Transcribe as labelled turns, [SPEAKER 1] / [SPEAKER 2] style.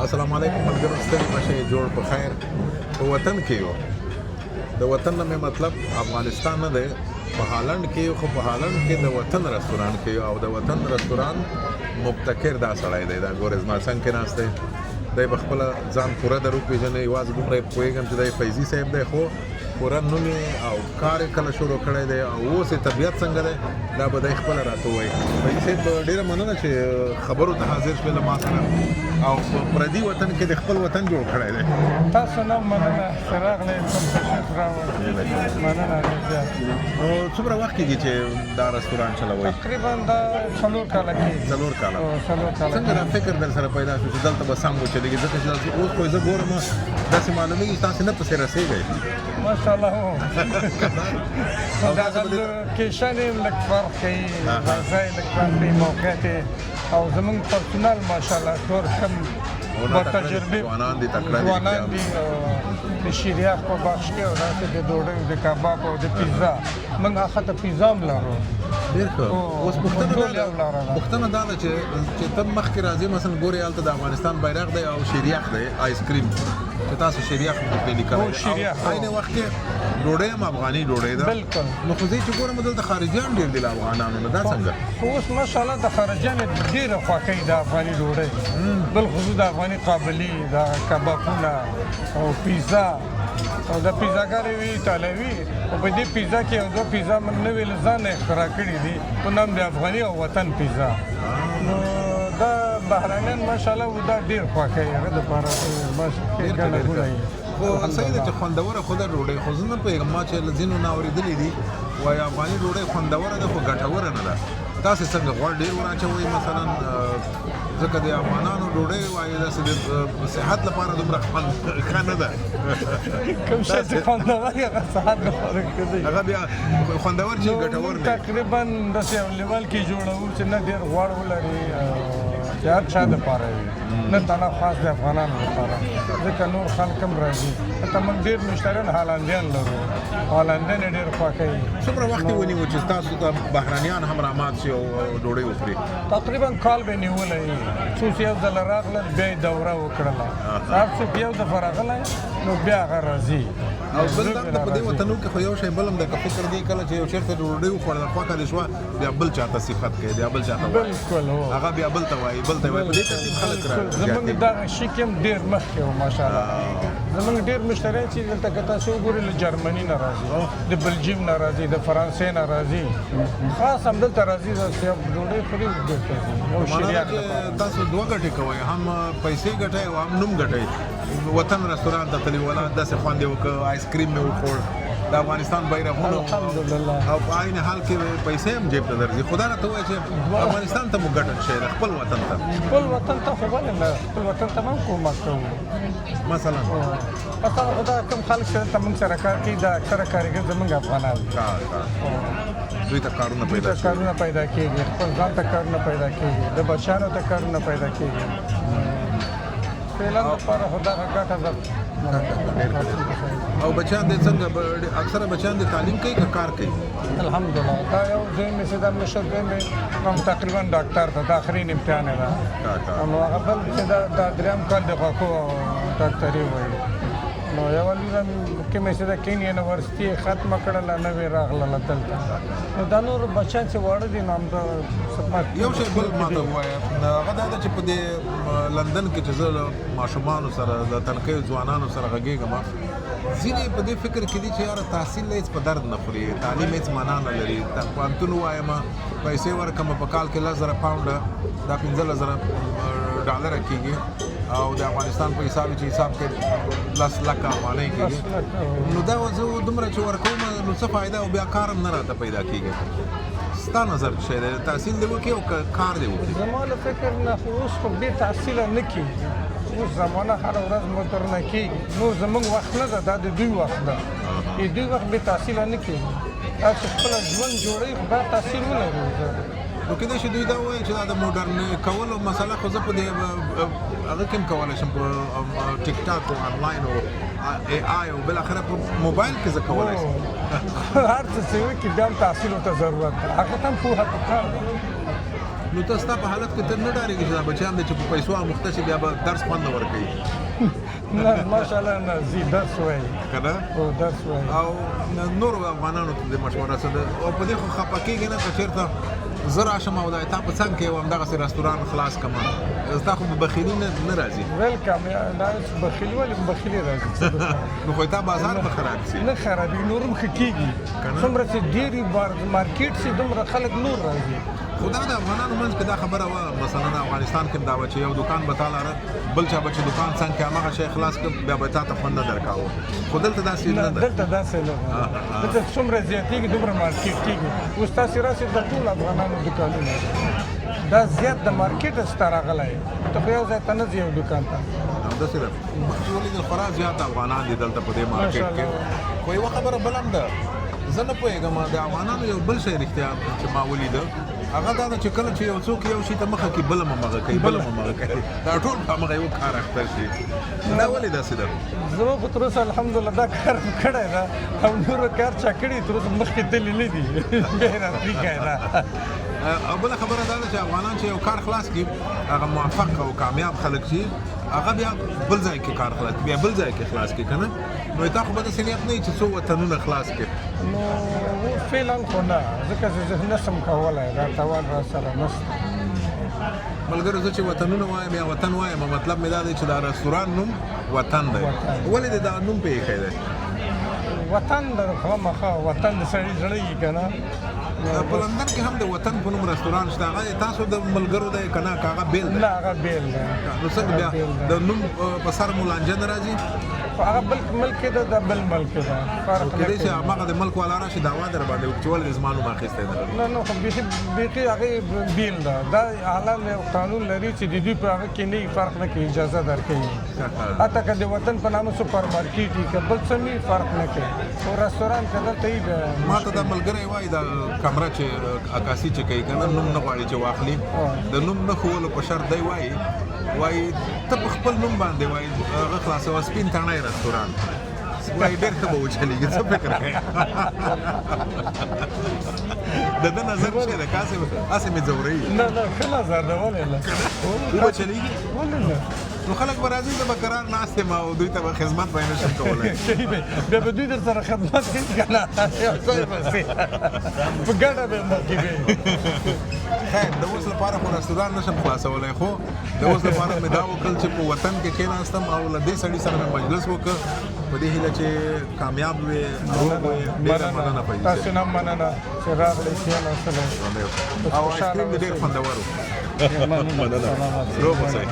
[SPEAKER 1] السلام علیکم ملګرو، ستړي مه شئ، جوړ په خیر. په وطن کې یو د وطن نه مې مطلب افغانستان نه دی، په هالنډ کې یو، خو په هالنډ کې د وطن رستوران کې یو، او د وطن رستوران مبتکر دا سړی دی، دا ګورې زما څنګ کې ناست دی، دی به خپله ځان پوره در وپېژني. یوازې دومره یې پوهېږم چې دی فیضي صاحب دی، خو پوره نوم یې او کار یې کله شروع کړی دی او اوس یې طبیعت څنګه دی دا به دی خپله راته ووایي. فیضي صاحب ډېره مننه چې خبرو ته حاضر شوې له ما سره او په پردي وطن کې د خپل وطن جوړ کړی دی.
[SPEAKER 2] تاسو نه مننه چې راغلی کوم تشریف راوړ. مننه ډېر زیات.
[SPEAKER 1] څومره وخت کېږي چې دا رستوران چلوئ؟
[SPEAKER 2] تقریبا دا 4 کاله کېږي.
[SPEAKER 1] 4 کاله.
[SPEAKER 2] 4 کاله.
[SPEAKER 1] څنګه دا فکر در سره پیدا شو چې دلته به سم وچلېږي؟ ځکه چې اوس خو زه ګورم داسې معلومېږي تاسې نه پسې رسېږئ.
[SPEAKER 2] ماشاءالله هو. دغه لوکیشن یې لږ فرق کوي، ځای لږ فرق کوي، موقعیت او زموږ پرسونل ماشاءالله ټول کم با تجربه
[SPEAKER 1] ځوانان دي، تکړه
[SPEAKER 2] دي، د شیریاخ په بخش کې او داسې د ډوډۍ د کباب او د پیزا. موږ هغه ته پیزا هم لرو.
[SPEAKER 1] ډېر ښه. اوس پوښتنه دا ده چې ته مخکې راځې مثلا ګورې هلته د افغانستان بیرغ دی او شیریاخ دی، آیس کریم چې تاسو شیریاخ پرې لیکلی، عین وخت کې ډوډۍ هم افغاني ډوډۍ ده.
[SPEAKER 2] بلکل.
[SPEAKER 1] نو خو زه چې ګورم دلته خارجیان ډېر دي له افغانانو نه، دا څنګه؟
[SPEAKER 2] اوس ماشاءالله د خارجیانو ډېره خوښوي د افغاني ډوډۍ، بالخصوص د افغاني قابلي، د کبابونه او پیزا او د پیزاګانې وي ایټالوي، او په دې پیزا کې یو دوه پیزا من نوې له ځانه اختراع کړي دي په نام د افغاني او وطن پیزا. نو دا بهرانیان ماشاءالله دا ډېر خوښوي، هغه دپاره ډېر ګڼه ګوڼه یي.
[SPEAKER 1] خو صحیح ده چې خوندوره خو ده ډوډۍ، خو زه نه پوهېږم، ما چې له ځینو نه اورېدلي دي وایي افغاني ډوډۍ خوندوره ده خو ګټوره نه ده. تاسې څنګه غوړ ډېر ور اچوئ مثلا؟ ځکه د افغانانو ډوډۍ وایي داسې د صحت لپاره دومره ښه نه ده.
[SPEAKER 2] کوم شی چې خوندور وي هغه صحت لپاره ښه دی،
[SPEAKER 1] هغه بیا خوندور چې ګټور دی.
[SPEAKER 2] تقریبا داسې یو لیول کې جوړوو چې نه ډېر غوړ ولري، چې هر چا دپاره وي، نه تنها خاص د افغانانو لپاره، ځکه نور خلک هم راځي. حتی موږ ډېر مشتریان هالنډیان لرو، هالنډیان یې ډېر خوښوي.
[SPEAKER 1] څومره وخت یې ونیو چې تاسو ته بهرانیان هم رامات شي او ډوډۍ وخوري؟
[SPEAKER 2] تقریبا کال به نیولی، څوک یو ځله راغلل بیا یې دوره وکړله، هر څوک یو دفعه راغلی نو بیا هغه راځي.
[SPEAKER 1] او بل دا په دې وطنو کې خو یو شی بل هم دی، که فکر دی کله چې یو چېرته ډوډۍ وخوړله خوښه دې شوه بیا بل چاته صفت کوي، بیا بل چاته وایي،
[SPEAKER 2] بلکل هو،
[SPEAKER 1] هغه بیا بل ته وایي، بل ته وایي. په دې ترتیب خلک راځي.
[SPEAKER 2] زموږ دغه شي کې هم ډېر مخکې و ماشاءالله. زموږ ډېر مشتریان چې دلته که تاسو وګورئ له جرمني نه راځي، د بلجیم نه راځي، د فرانسې نه راځي، خاص همدلته راځي چې ډوډۍ خوري دلته ځي.
[SPEAKER 1] معنا چې تاسو دوه ګټې کوئ، هم پیسې ګټئ او هم نوم ګټئ. وطن رستوران ته تللي ولاد داسې خوند یې وکړ، آیس کریم مې وخوړ، د افغانستان بیرغونه
[SPEAKER 2] الحمدلله،
[SPEAKER 1] او په عین حال کې پیسې هم جیب ته درځي. خو دا راته ووایه چې افغانستان ته مو ګټه شی ده، خپل وطن ته.
[SPEAKER 2] خپل وطن ته خو ولې نه، خپل وطن ته هم کومک کوو.
[SPEAKER 1] مثلا
[SPEAKER 2] خو دا کوم خلک چې دلته موږ سره کار کوي دا اکثره کارګر زموږ افغانان دي.
[SPEAKER 1] دوی ته کارونه پیدا شي،
[SPEAKER 2] کارونه پیدا کېږي، خپل ځان ته کارونه پیدا کېږي، د بچیانو ته کارونه پیدا کېږي. فعلا لپاره خو دغه ګټه ده.
[SPEAKER 1] او بچیان دې څنګه؟ اکثره بچیان دې تعلیم کوي که کار کوي؟
[SPEAKER 2] الحمدلله. دا یو زوی مې چې دا مشر دی مې تقریبا ډاکټر ده، د آخرین امتحان یې ده. نو هغه بل چې دا درېیم کال د غاښو ډاکټري وایي. نو یوه لویه کې مې چې د کین یونیورسټي یې ختمه کړله، نوې راغلله دلته. نو دا نور بچیان چې واړه دي نو همدا
[SPEAKER 1] یو شی بل ما ته ووایه، هغه دا ده چې په دې لندن کې چې زه له ماشومانو سره د تنکیو ځوانانو سره غږېږم، ځینې په دې فکر کې دي چې یاره تحصیل هېڅ په درد نه خوري، تعلیم هېڅ معنا نه لري. پوهنتون ووایم پیسې ورکړم په کال کې 10,000 پاونډه، دا 15,000 ډالره کېږي، او د افغانستان په حساب چې حساب کې 10 لکه افغانۍ کېږي. نو دا زه دومره چې ورکوم نو څه فایده، او بیا کار هم نه راته پیدا کېږي. ستا نظر څه دی؟ تحصیل دې وکړي او کار دې وکړي؟
[SPEAKER 2] زما له فکر نه خو اوس خو بې تحصیله نه کېږي، اوس زمانه هره ورځ مدرنه کېږي. نو زموږ وخت نه ده، دا د دوی وخت ده. دوی وخت بې تحصیله نه کېږي، دا چې خپله ژوند جوړوي خو باید تحصیل ولري.
[SPEAKER 1] نو کېدای شي دوی دا ووایي چې دا د موډرن کولو مسله خو زه په دې هغه کې هم کولی شم، په ټیک ټاک او آنلاین او ای آی او بالاخره په موبایل کې زه کولی شم.
[SPEAKER 2] هر څه چې وکړي بیا هم تحصیل ورته ضرورت ده، هغه ته هم پوهه پکار ده.
[SPEAKER 1] نو ته ستا په حالت کې ته نه ډارېږي چې دا بچیان دي چې په پیسو اموخته شي بیا به درس خوند نه ورکوي
[SPEAKER 2] نه ماشاءالله نه زی درس وایي
[SPEAKER 1] که نه
[SPEAKER 2] او درس وایي
[SPEAKER 1] او نورو افغانانو ته دې مشوره څه ده او په دې خو خفه کېږي نه که چېرته زه راشم او دا تا په څنګ کې یو همدغسې رستوران خلاص کړم ستا خو بخیلي نه راځي
[SPEAKER 2] ویلکم دا بخیلي ولې بخیلي راځي
[SPEAKER 1] نو خو تا بازار به خراب شي
[SPEAKER 2] نه خرابېږي نور هم ښه کېږي څومره چې ډېرې مارکېټ شي دومره خلک نور راځي
[SPEAKER 1] خو دا د افغانانو منځ کې دا خبره وه مثلا افغانستان کې دا وه چې یو دوکان به تا لاره بل چا به چې دوکان څنګ کې هماغه شی خلاص کړ بیا به تا ته خوند نه درکاوه خو دلته داسې نه ده
[SPEAKER 2] دلته داسې نه ده دلته څومره زیاتېږي دومره مارکېټ کېږي اوس تاسې راسئ د ټول افغانانو دوکانونه دا زیات د مارکېټ سته راغلی ته خو یو ځای ته نه ځې یو دوکان ته
[SPEAKER 1] همداسې ده مخکې ولیدل خورا زیات افغانان دي دلته په دې مارکېټ کې خو یوه خبره بل هم ده زه نه پوهېږم د افغانانو یو بل شی رښتیا چې ما ولیده هغه دا ده چې کله چې یو څوک یو شي ته مخه کړي بله ممغه کوي بله ممغه کوي دا ټول په همغه یو کار اخته شي دا ولې داسې ده
[SPEAKER 2] زما خو تر اوسه الحمدلله دا کار مې کړی ده او نورو کار چا کړي تر اوسه مخکې تللي نه دي بیا یې راپرېښی ده
[SPEAKER 1] او بله خبره دا ده چې افغانان چې یو کار خلاص کړي هغه موفق او کامیاب خلک چې هغه بیا بل ځای کې کار خلاص کړي بیا بل ځای کې خلاص کړي که نه نو تا خو به داسې نیت نه وي چې څو وطنونه خلاص کړي
[SPEAKER 2] نو فعلا خو نه ځکه چې زه نشم کولی دا توان را سره نشته
[SPEAKER 1] ملګرو زه چې وطنونه وایم یا وطن وایم مطلب مې دا دی چې دا رستوران نوم وطن دی ولې دې دا نوم پرې ایښی دی
[SPEAKER 2] وطن د خامخا وطن د سړي زړه وي که نه
[SPEAKER 1] په لندن کې هم د وطن په نوم رستوران شته هغه تاسو د ملګرو دی که نه که هغه بیل دی
[SPEAKER 2] نه هغه بیل دی
[SPEAKER 1] نو څنګه بیا د نوم په سر مو لانجه نه راځي
[SPEAKER 2] هغه بل ملک کې ده دا بل ملک کې ده فرق نه
[SPEAKER 1] کېدای شي هماغه د ملک والا راشي دعوا در باندې وکړي چې ولې دې زما نوم اخیستی دی
[SPEAKER 2] نه نه خو بیخي هغې بیل ده دا حالان یو قانون لري چې د دوی په هغه کې نه فرق نه کوي اجازه درکوي حتی که د وطن په نامه سوپر مارکېټ وي که بل څه نه فرق نه کوي خو رستوران که دلته وي
[SPEAKER 1] ما ته دا ملګری وایي دا کمره چې عکاسي چې کوي که نه نوم نه غواړي چې واخلي د نوم نه ښوولو په شرط دی وایي ته په خپل نوم باندې وایي هغه خلاصوه سپین تڼی رستوران وایي ډېر ښه به وچلېږي څه فکر کوې د ده نظر څه دی که هسې مې ځوروي
[SPEAKER 2] نه نه ښه نظر ده ولې نه
[SPEAKER 1] وچلېږي
[SPEAKER 2] ولې نه
[SPEAKER 1] نو خلک به راځي زه به کرار ناست یم او دوی ته به خدمت به یې نه شم کولی
[SPEAKER 2] بیا به دوی در سره خدمت کوي که نه یو ځای به سي په ګډه به مخکې وي
[SPEAKER 1] خیر د اوس لپاره خو رستوران نشم خلاصولی خو د اوس لپاره مې دا وکړل چې په وطن کې کېناستم او له دې سړي سره مې مجلس وکړ په دې هیله چې کامیاب وې روغ وې ډېره مننه پیدا
[SPEAKER 2] تاسو نه مننه چې راغلئ کېناستلی
[SPEAKER 1] او آیسکریم دې ډېر خوندور و
[SPEAKER 2] مننه
[SPEAKER 1] روغ اوسئ